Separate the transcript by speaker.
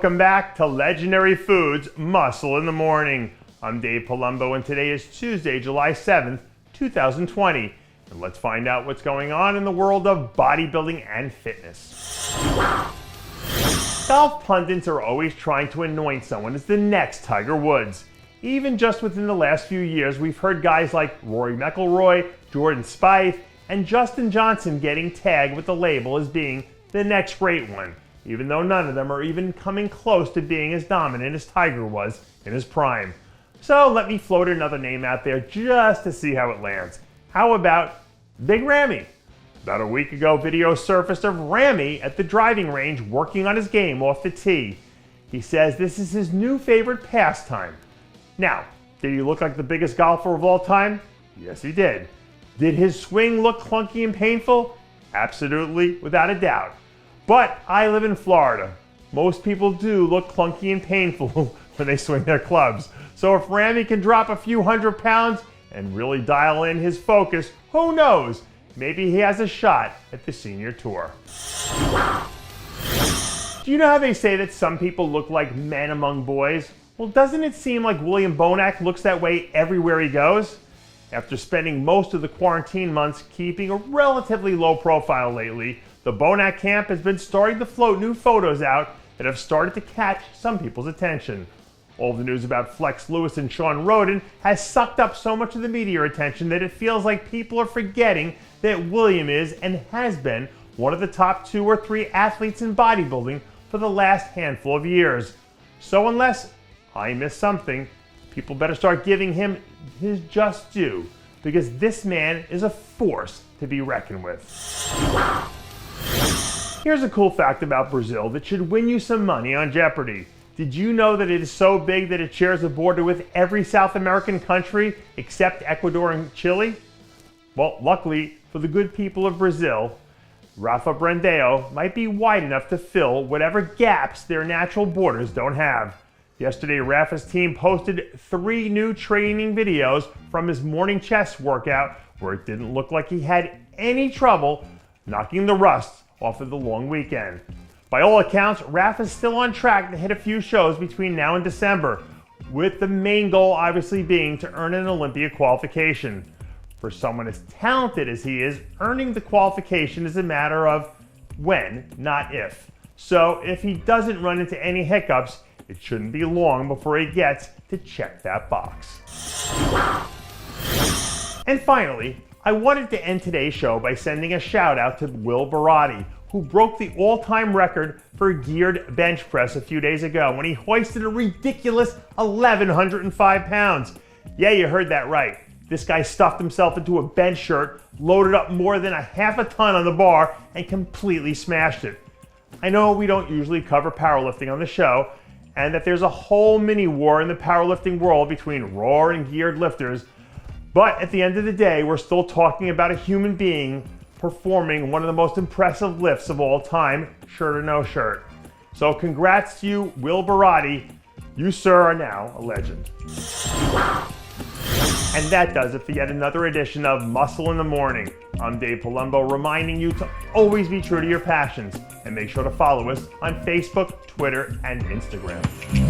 Speaker 1: Welcome back to Legendary Foods Muscle in the Morning. I'm Dave Palumbo and today is Tuesday, July 7th, 2020. And let's find out what's going on in the world of bodybuilding and fitness. Golf pundits are always trying to anoint someone as the next Tiger Woods. Even just within the last few years, we've heard guys like Rory McIlroy, Jordan Spieth, and Justin Johnson getting tagged with the label as being the next great one, even though none of them are even coming close to being as dominant as Tiger was in his prime. So let me float another name out there just to see how it lands. How about Big Ramy? About a week ago, video surfaced of Ramy at the driving range working on his game off the tee. He says this is his new favorite pastime. Now, did he look like the biggest golfer of all time? Yes, he did. Did his swing look clunky and painful? Absolutely, without a doubt. But I live in Florida. Most people do look clunky and painful when they swing their clubs. So if Ramy can drop a few 100 pounds and really dial in his focus, who knows? Maybe he has a shot at the senior tour. Do you know how they say that some people look like men among boys? Well, doesn't it seem like William Bonac looks that way everywhere he goes? After spending most of the quarantine months keeping a relatively low profile lately, the Bonac camp has been starting to float new photos out that have started to catch some people's attention. All the news about Flex Lewis and Sean Roden has sucked up so much of the media attention that it feels like people are forgetting that William is and has been one of the top 2 or 3 athletes in bodybuilding for the last handful of years. So unless I miss something, people better start giving him his just due, because this man is a force to be reckoned with. Here's a cool fact about Brazil that should win you some money on Jeopardy! Did you know that it is so big that it shares a border with every South American country except Ecuador and Chile? Well, luckily for the good people of Brazil, Rafael Brandao might be wide enough to fill whatever gaps their natural borders don't have. Yesterday, Rafa's team posted 3 new training videos from his morning chest workout where it didn't look like he had any trouble knocking the rust off of the long weekend. By all accounts, Rafa's still on track to hit a few shows between now and December, with the main goal obviously being to earn an Olympia qualification. For someone as talented as he is, earning the qualification is a matter of when, not if. So if he doesn't run into any hiccups, it shouldn't be long before he gets to check that box. And finally, I wanted to end today's show by sending a shout out to Will Bharati, who broke the all-time record for geared bench press a few days ago when he hoisted a ridiculous 1,105 pounds. Yeah, you heard that right. This guy stuffed himself into a bench shirt, loaded up more than a half a ton on the bar, and completely smashed it. I know we don't usually cover powerlifting on the show, and that there's a whole mini war in the powerlifting world between raw and geared lifters, but at the end of the day, we're still talking about a human being performing one of the most impressive lifts of all time, shirt or no shirt. So congrats to you, Will Bharati. You, sir, are now a legend. And that does it for yet another edition of Muscle in the Morning. I'm Dave Palumbo, reminding you to always be true to your passions and make sure to follow us on Facebook, Twitter, and Instagram.